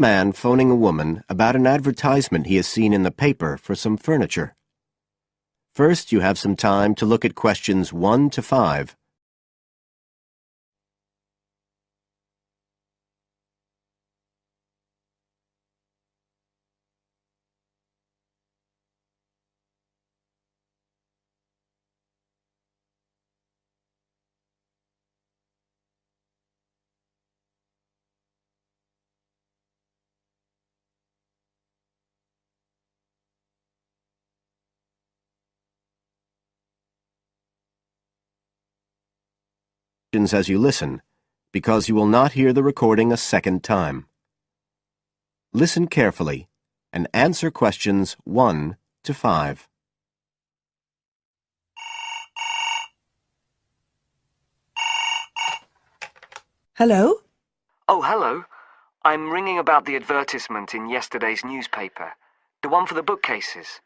man phoning a woman about an advertisement he has seen in the paper for some furniture. First, you have some time to look at questions 1 to 5. As you listen, because you will not hear the recording a second time. Listen carefully and answer questions 1 to 5. Hello? Oh, hello. I'm ringing about the advertisement in yesterday's newspaper. The one for the bookcases.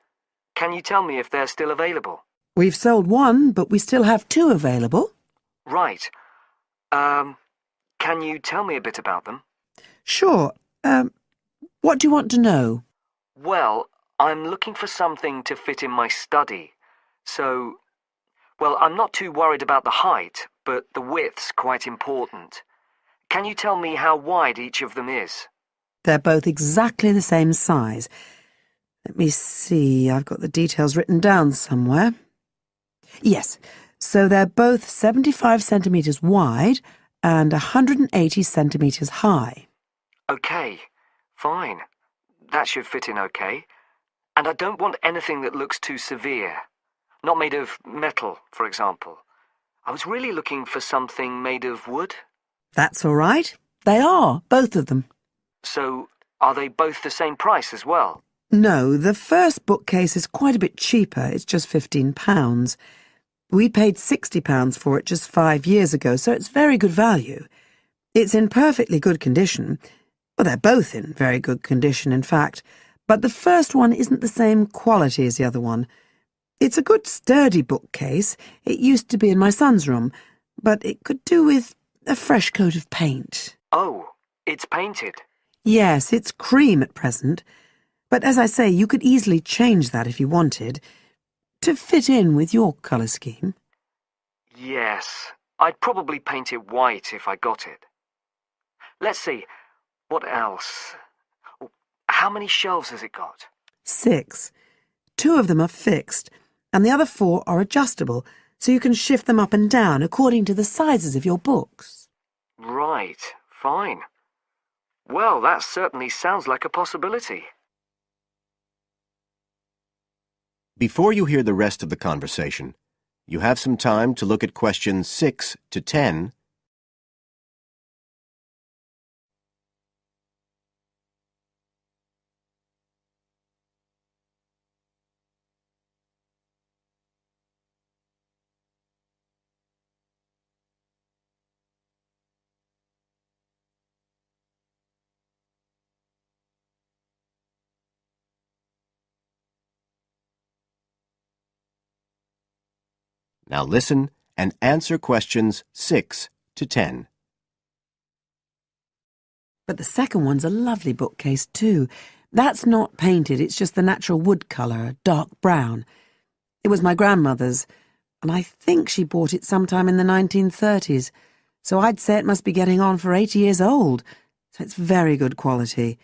Can you tell me if they're still available? We've sold one, but we still have 2 available. Right. Can you tell me a bit about them? Sure. What do you want to know? Well, I'm looking for something to fit in my study. So, well, I'm not too worried about the height, but the width's quite important. Can you tell me how wide each of them is? They're both exactly the same size. Let me see, I've got the details written down somewhere. Yes, so they're both 75 centimetres wide and 180 centimetres high. Okay, fine. That should fit in okay. And I don't want anything that looks too severe. Not made of metal, for example. I was really looking for something made of wood. That's all right. They are, both of them. So, are they both the same price as well? No, the first bookcase is quite a bit cheaper. It's just £15. We paid £60 for it just 5 years ago, so it's very good value. It's in perfectly good condition. Well, they're both in very good condition, in fact. But the first one isn't the same quality as the other one. It's a good sturdy bookcase. It used to be in my son's room, but it could do with a fresh coat of paint. Oh, it's painted. Yes, it's cream at present. But as I say, you could easily change that if you wanted, to fit in with your colour scheme. Yes, I'd probably paint it white if I got it. Let's see, what else? How many shelves has it got? 6. 2 of them are fixed, and the other 4 are adjustable, so you can shift them up and down according to the sizes of your books. Right, fine. Well, that certainly sounds like a possibility. Before you hear the rest of the conversation, you have some time to look at questions 6 to 10. Now listen and answer questions 6 to 10. But the second one's a lovely bookcase too. That's not painted, it's just the natural wood colour, dark brown. It was my grandmother's, and I think she bought it sometime in the 1930s, so I'd say it must be getting on for 80 years old. So it's very good quality.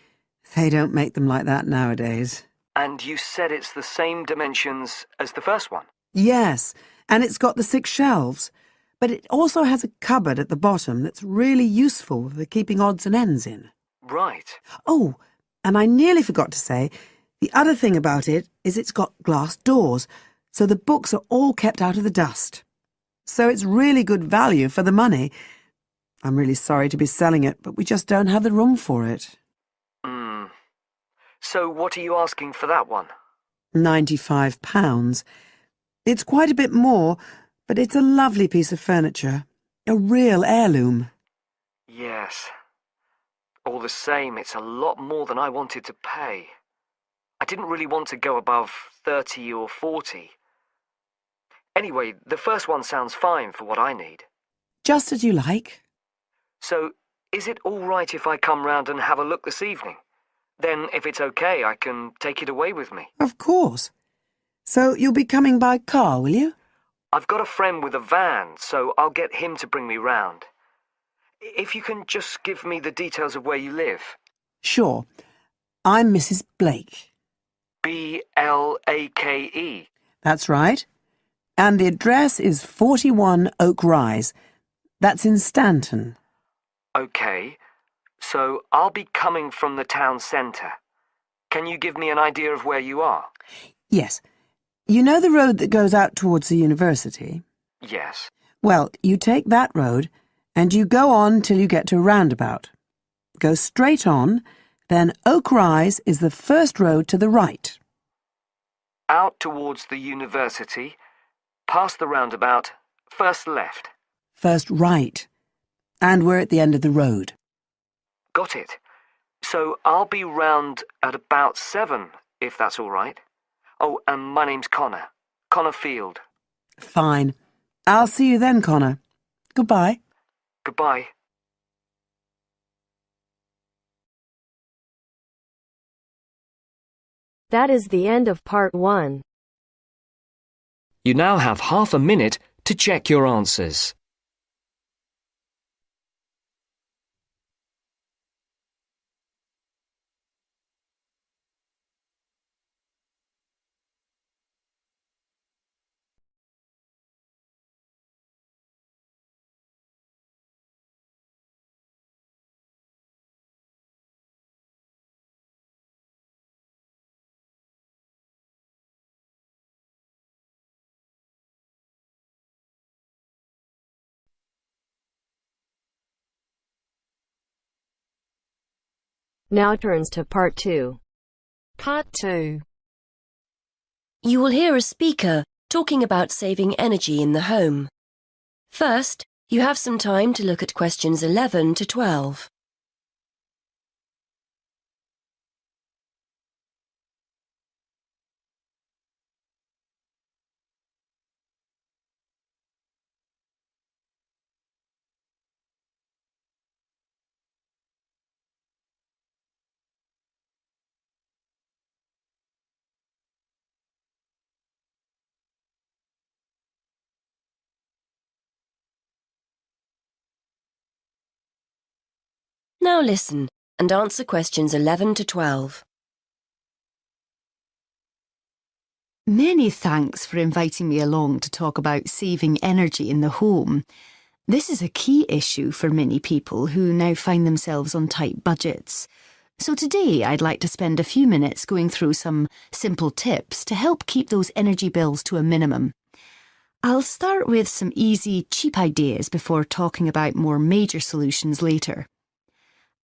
They don't make them like that nowadays. And you said it's the same dimensions as the first one? Yes, and it's got the 6 shelves. But it also has a cupboard at the bottom that's really useful for keeping odds and ends in. Right. Oh, and I nearly forgot to say, the other thing about it is it's got glass doors, so the books are all kept out of the dust. So it's really good value for the money. I'm really sorry to be selling it, but we just don't have the room for it. So what are you asking for that one? £95. It's quite a bit more, but it's a lovely piece of furniture. A real heirloom. Yes. All the same, it's a lot more than I wanted to pay. I didn't really want to go above 30 or 40. Anyway, the first one sounds fine for what I need. Just as you like. So, is it all right if I come round and have a look this evening? Then, if it's okay, I can take it away with me. Of course. So you'll be coming by car, will you? I've got a friend with a van, so I'll get him to bring me round. If you can just give me the details of where you live. Sure. I'm Mrs. Blake. Blake. That's right. And the address is 41 Oak Rise. That's in Stanton. Okay, so I'll be coming from the town centre. Can you give me an idea of where you are? Yes. You know the road that goes out towards the university? Yes. Well, you take that road and you go on till you get to a roundabout. Go straight on, then Oak Rise is the first road to the right. Out towards the university, past the roundabout, first left. First right. And we're at the end of the road. Got it. So I'll be round at about 7, if that's all right. Oh, and my name's Connor. Connor Field. Fine. I'll see you then, Connor. Goodbye. Goodbye. That is the end of part 1. You now have half a minute to check your answers. Now turns to part 2. Part 2. You will hear a speaker talking about saving energy in the home. First, you have some time to look at questions 11 to 12. Now listen and answer questions 11 to 12. Many thanks for inviting me along to talk about saving energy in the home. This is a key issue for many people who now find themselves on tight budgets. So today I'd like to spend a few minutes going through some simple tips to help keep those energy bills to a minimum. I'll start with some easy, cheap ideas before talking about more major solutions later.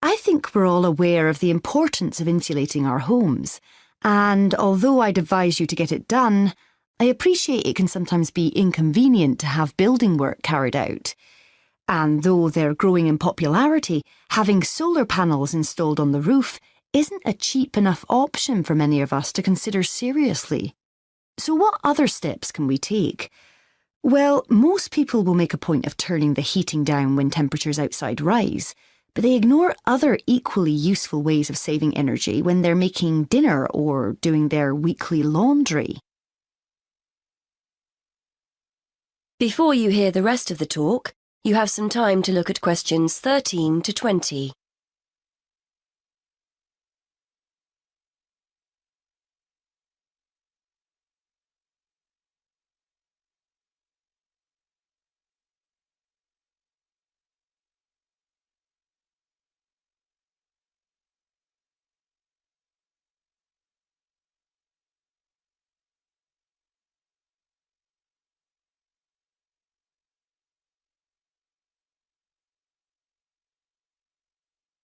I think we're all aware of the importance of insulating our homes, and although I'd advise you to get it done, I appreciate it can sometimes be inconvenient to have building work carried out. And though they're growing in popularity, having solar panels installed on the roof isn't a cheap enough option for many of us to consider seriously. So what other steps can we take? Well, most people will make a point of turning the heating down when temperatures outside rise, but they ignore other equally useful ways of saving energy when they're making dinner or doing their weekly laundry. Before you hear the rest of the talk, you have some time to look at questions 13 to 20.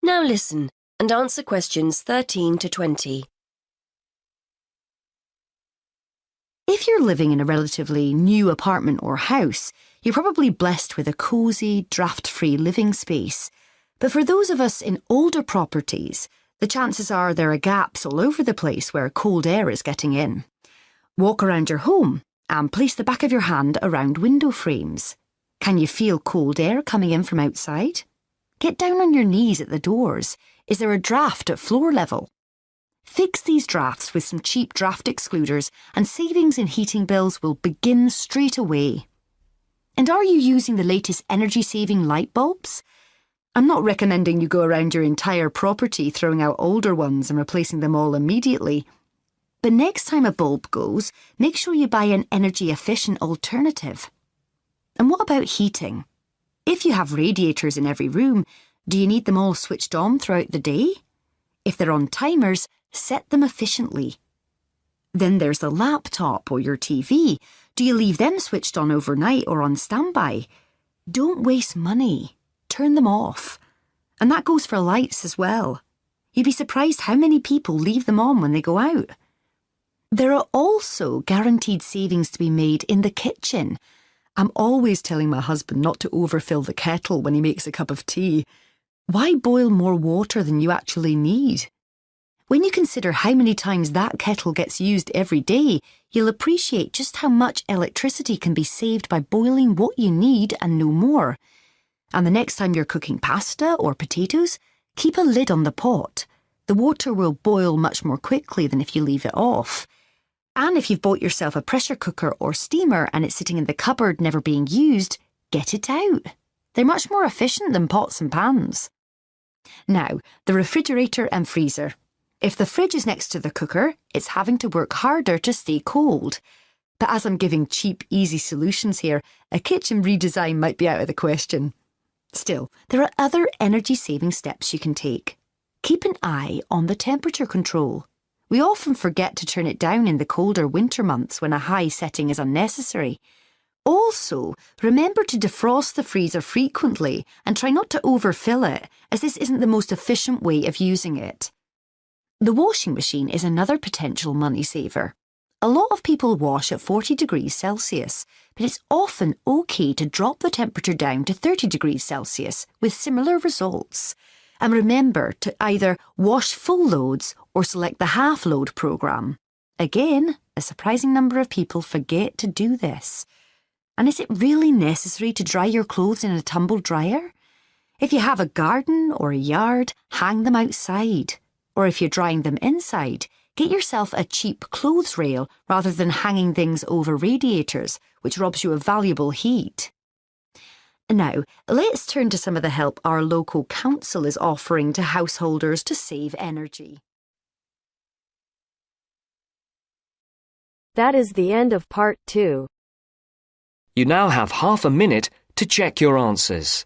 Now listen and answer questions 13 to 20. If you're living in a relatively new apartment or house, you're probably blessed with a cosy, draft-free living space. But for those of us in older properties, the chances are there are gaps all over the place where cold air is getting in. Walk around your home and place the back of your hand around window frames. Can you feel cold air coming in from outside? Get down on your knees at the doors. Is there a draft at floor level? Fix these drafts with some cheap draft excluders and savings in heating bills will begin straight away. And are you using the latest energy-saving light bulbs? I'm not recommending you go around your entire property throwing out older ones and replacing them all immediately. But next time a bulb goes, make sure you buy an energy-efficient alternative. And what about heating? If you have radiators in every room, do you need them all switched on throughout the day? If they're on timers, set them efficiently. Then there's the laptop or your TV. Do you leave them switched on overnight or on standby? Don't waste money. Turn them off. And that goes for lights as well. You'd be surprised how many people leave them on when they go out. There are also guaranteed savings to be made in the kitchen. I'm always telling my husband not to overfill the kettle when he makes a cup of tea. Why boil more water than you actually need? When you consider how many times that kettle gets used every day, you'll appreciate just how much electricity can be saved by boiling what you need and no more. And the next time you're cooking pasta or potatoes, keep a lid on the pot. The water will boil much more quickly than if you leave it off. And if you've bought yourself a pressure cooker or steamer and it's sitting in the cupboard never being used, get it out. They're much more efficient than pots and pans. Now, the refrigerator and freezer. If the fridge is next to the cooker, it's having to work harder to stay cold. But as I'm giving cheap, easy solutions here, a kitchen redesign might be out of the question. Still, there are other energy-saving steps you can take. Keep an eye on the temperature control. We often forget to turn it down in the colder winter months when a high setting is unnecessary. Also, remember to defrost the freezer frequently and try not to overfill it, as this isn't the most efficient way of using it. The washing machine is another potential money saver. A lot of people wash at 40 degrees Celsius, but it's often okay to drop the temperature down to 30 degrees Celsius with similar results. And remember to either wash full loads or select the half-load programme. Again, a surprising number of people forget to do this. And is it really necessary to dry your clothes in a tumble dryer? If you have a garden or a yard, hang them outside. Or if you're drying them inside, get yourself a cheap clothes rail rather than hanging things over radiators, which robs you of valuable heat. Now, let's turn to some of the help our local council is offering to householders to save energy. That is the end of part 2. You now have half a minute to check your answers.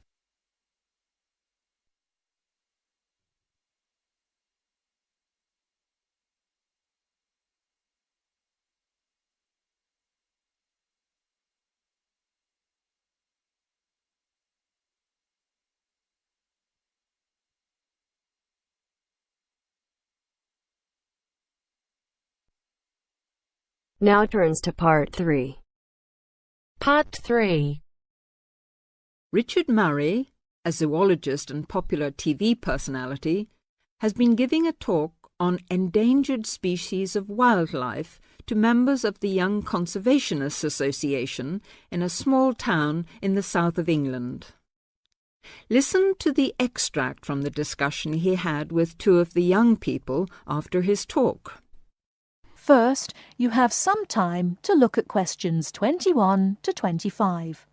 Now turns to part 3. Part 3. Richard Murray, a zoologist and popular TV personality, has been giving a talk on endangered species of wildlife to members of the Young Conservationists Association in a small town in the south of England. Listen to the extract from the discussion he had with two of the young people after his talk. First, you have some time to look at questions 21 to 25.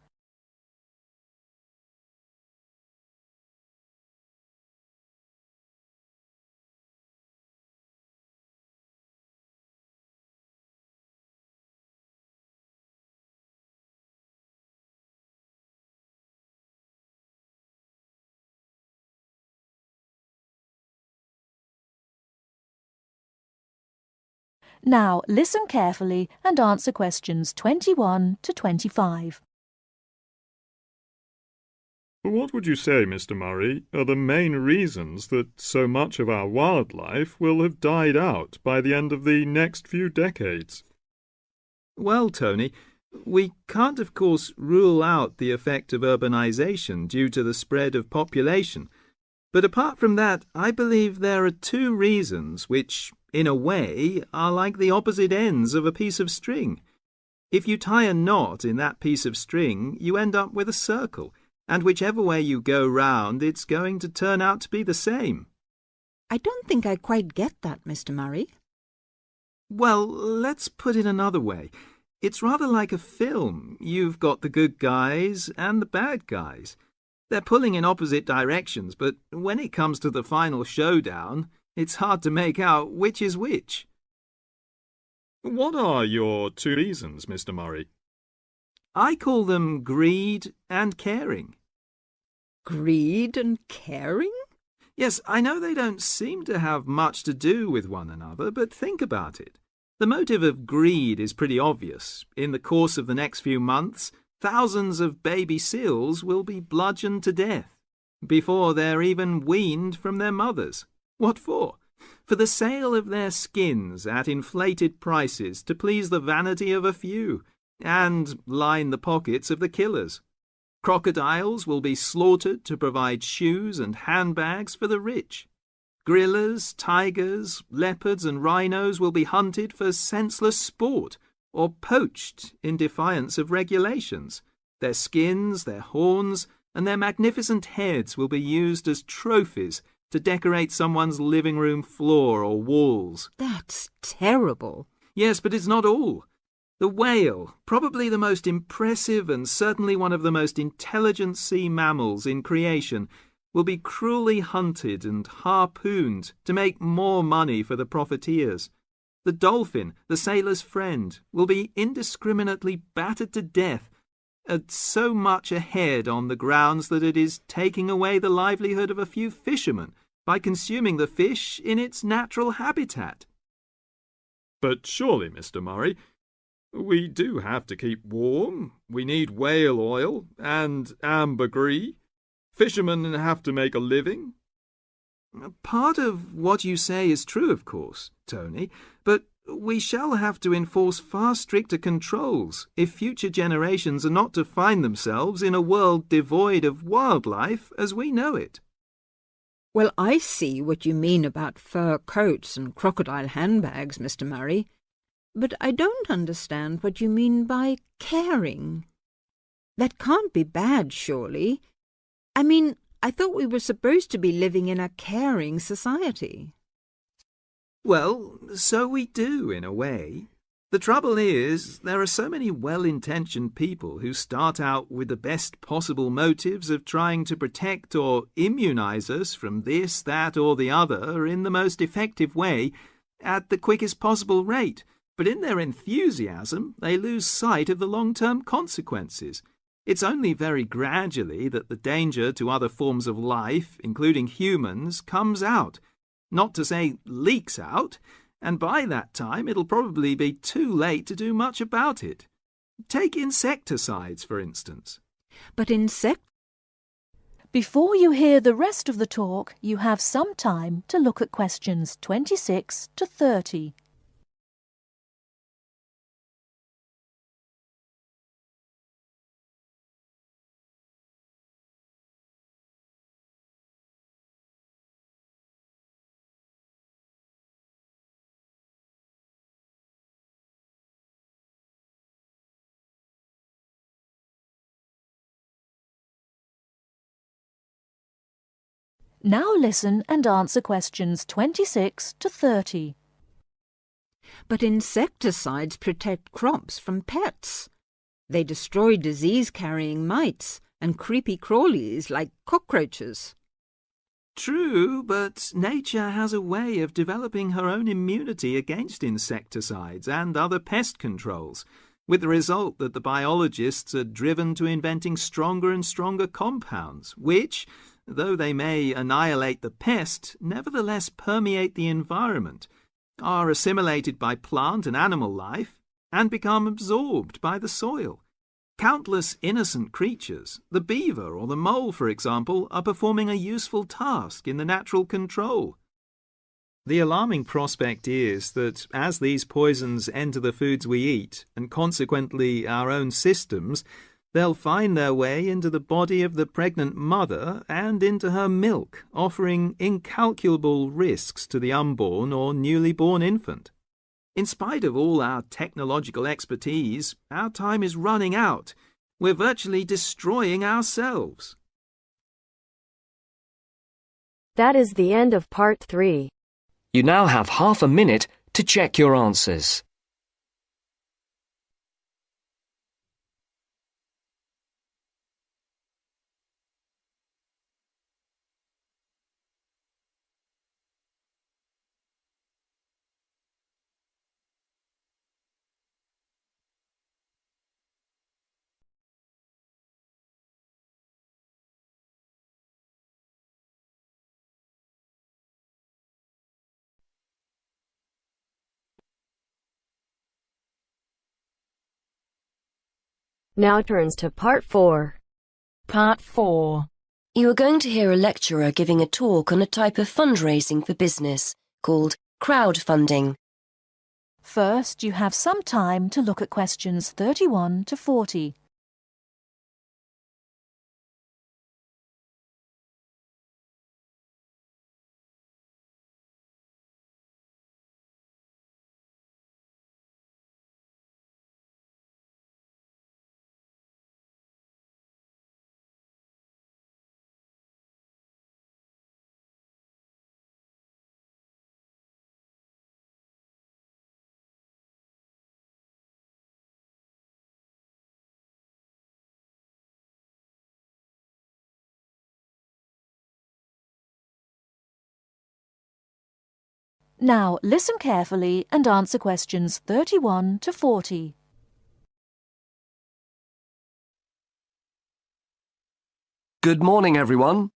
Now, listen carefully and answer questions 21 to 25. What would you say, Mr. Murray, are the main reasons that so much of our wildlife will have died out by the end of the next few decades? Well, Tony, we can't, of course, rule out the effect of urbanisation due to the spread of population. But apart from that, I believe there are two reasons which, in a way, are like the opposite ends of a piece of string. If you tie a knot in that piece of string, you end up with a circle, and whichever way you go round, it's going to turn out to be the same. I don't think I quite get that, Mr. Murray. Well, let's put it another way. It's rather like a film. You've got the good guys and the bad guys. They're pulling in opposite directions, but when it comes to the final showdown, it's hard to make out which is which. What are your two reasons, Mr. Murray? I call them greed and caring. Greed and caring? Yes, I know they don't seem to have much to do with one another, but think about it. The motive of greed is pretty obvious. In the course of the next few months, thousands of baby seals will be bludgeoned to death before they're even weaned from their mothers. What for? For the sale of their skins at inflated prices to please the vanity of a few and line the pockets of the killers. Crocodiles will be slaughtered to provide shoes and handbags for the rich. Gorillas, tigers, leopards and rhinos will be hunted for senseless sport or poached in defiance of regulations. Their skins, their horns, and their magnificent heads will be used as trophies to decorate someone's living room floor or walls. That's terrible. Yes, but it's not all. The whale, probably the most impressive and certainly one of the most intelligent sea mammals in creation, will be cruelly hunted and harpooned to make more money for the profiteers. The dolphin, the sailor's friend, will be indiscriminately battered to death at so much a head on the grounds that it is taking away the livelihood of a few fishermen by consuming the fish in its natural habitat. But surely, Mr. Murray, we do have to keep warm. We need whale oil and ambergris. Fishermen have to make a living. Part of what you say is true, of course, Tony, but we shall have to enforce far stricter controls if future generations are not to find themselves in a world devoid of wildlife as we know it. Well, I see what you mean about fur coats and crocodile handbags, Mr. Murray, but I don't understand what you mean by caring. That can't be bad, surely. I mean, I thought we were supposed to be living in a caring society. Well, so we do, in a way. The trouble is, there are so many well-intentioned people who start out with the best possible motives of trying to protect or immunize us from this, that, or the other in the most effective way at the quickest possible rate. But in their enthusiasm, they lose sight of the long-term consequences. It's only very gradually that the danger to other forms of life, including humans, comes out. Not to say leaks out, and by that time it'll probably be too late to do much about it. Take insecticides, for instance. But Before you hear the rest of the talk, you have some time to look at questions 26 to 30. Now listen and answer questions 26 to 30. But insecticides protect crops from pests. They destroy disease-carrying mites and creepy crawlies like cockroaches. True, but nature has a way of developing her own immunity against insecticides and other pest controls, with the result that the biologists are driven to inventing stronger and stronger compounds, which, though they may annihilate the pest, nevertheless permeate the environment, are assimilated by plant and animal life, and become absorbed by the soil. Countless innocent creatures, the beaver or the mole, for example, are performing a useful task in the natural control. The alarming prospect is that as these poisons enter the foods we eat, and consequently our own systems, they'll find their way into the body of the pregnant mother and into her milk, offering incalculable risks to the unborn or newly born infant. In spite of all our technological expertise, our time is running out. We're virtually destroying ourselves. That is the end of part 3. You now have half a minute to check your answers. Now turns to part 4. Part 4. You are going to hear a lecturer giving a talk on a type of fundraising for business called crowdfunding. First, you have some time to look at questions 31 to 40. Now listen carefully and answer questions 31 to 40. Good morning, everyone.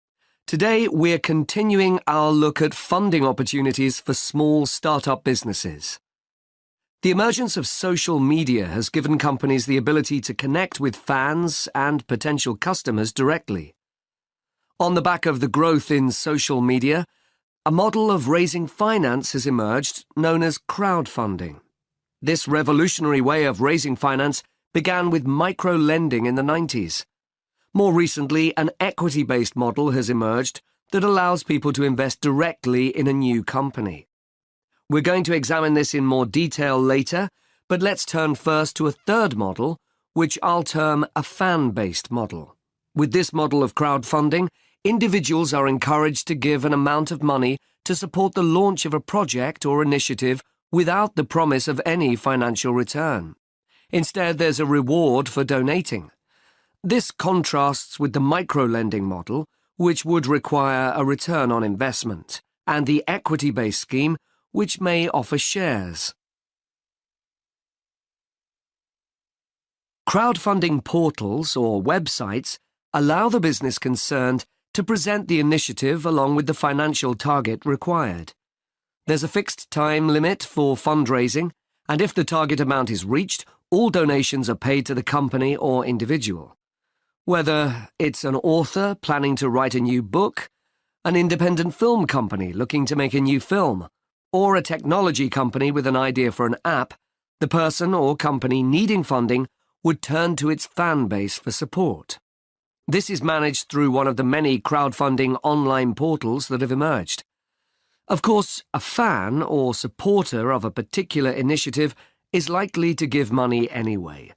Today we're continuing our look at funding opportunities for small start-up businesses. The emergence of social media has given companies the ability to connect with fans and potential customers directly. On the back of the growth in social media, a model of raising finance has emerged known as crowdfunding. This revolutionary way of raising finance began with micro-lending in the 90s. More recently, an equity-based model has emerged that allows people to invest directly in a new company. We're going to examine this in more detail later, but let's turn first to a third model, which I'll term a fan-based model. With this model of crowdfunding, individuals are encouraged to give an amount of money to support the launch of a project or initiative without the promise of any financial return. Instead, there's a reward for donating. This contrasts with the micro-lending model, which would require a return on investment, and the equity-based scheme, which may offer shares. Crowdfunding portals or websites allow the business concerned to present the initiative along with the financial target required. There's a fixed time limit for fundraising, and if the target amount is reached, all donations are paid to the company or individual. Whether it's an author planning to write a new book, an independent film company looking to make a new film, or a technology company with an idea for an app, the person or company needing funding would turn to its fan base for support. This is managed through one of the many crowdfunding online portals that have emerged. Of course, a fan or supporter of a particular initiative is likely to give money anyway.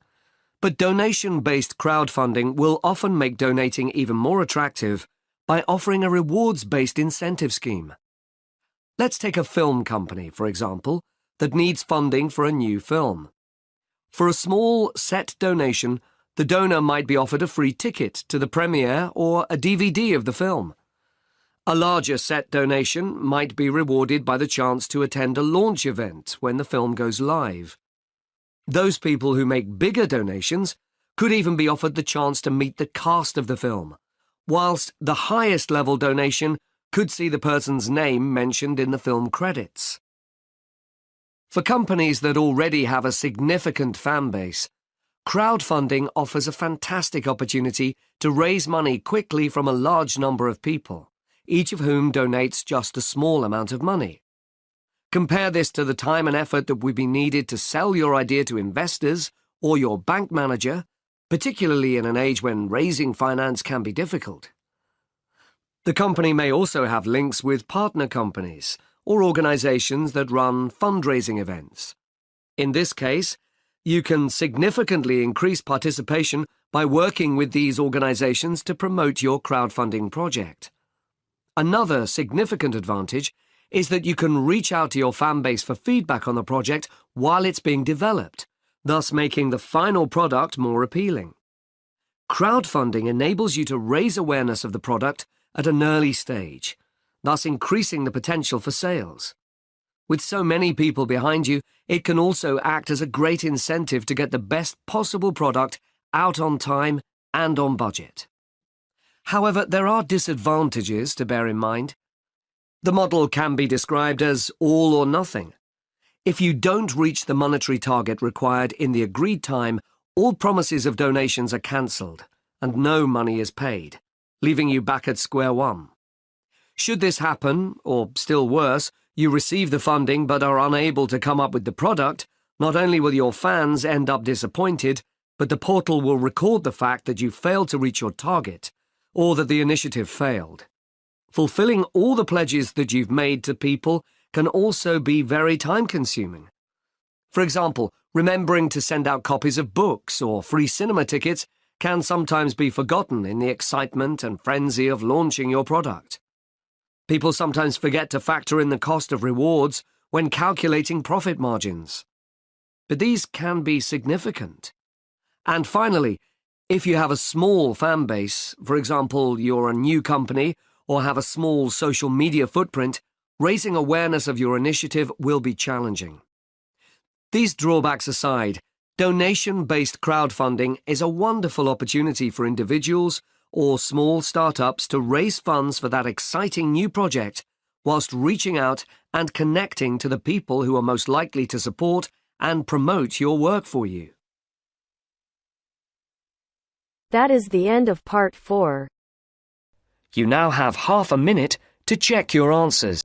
But donation-based crowdfunding will often make donating even more attractive by offering a rewards-based incentive scheme. Let's take a film company, for example, that needs funding for a new film. For a small set donation, the donor might be offered a free ticket to the premiere or a DVD of the film. A larger set donation might be rewarded by the chance to attend a launch event when the film goes live. Those people who make bigger donations could even be offered the chance to meet the cast of the film, whilst the highest level donation could see the person's name mentioned in the film credits. For companies that already have a significant fan base, crowdfunding offers a fantastic opportunity to raise money quickly from a large number of people, each of whom donates just a small amount of money. Compare this to the time and effort that would be needed to sell your idea to investors or your bank manager, particularly in an age when raising finance can be difficult. The company may also have links with partner companies or organizations that run fundraising events. In this case, you can significantly increase participation by working with these organizations to promote your crowdfunding project. Another significant advantage is that you can reach out to your fan base for feedback on the project while it's being developed, thus making the final product more appealing. Crowdfunding enables you to raise awareness of the product at an early stage, thus increasing the potential for sales. With so many people behind you, it can also act as a great incentive to get the best possible product out on time and on budget. However, there are disadvantages to bear in mind. The model can be described as all or nothing. If you don't reach the monetary target required in the agreed time, all promises of donations are cancelled and no money is paid, leaving you back at square one. Should this happen, or still worse, you receive the funding but are unable to come up with the product, not only will your fans end up disappointed, but the portal will record the fact that you failed to reach your target, or that the initiative failed. Fulfilling all the pledges that you've made to people can also be very time-consuming. For example, remembering to send out copies of books or free cinema tickets can sometimes be forgotten in the excitement and frenzy of launching your product. People sometimes forget to factor in the cost of rewards when calculating profit margins. But these can be significant. And finally, if you have a small fan base, for example, you're a new company or have a small social media footprint, raising awareness of your initiative will be challenging. These drawbacks aside, donation-based crowdfunding is a wonderful opportunity for individuals or small startups to raise funds for that exciting new project, whilst reaching out and connecting to the people who are most likely to support and promote your work for you. That is the end of part 4. You now have half a minute to check your answers.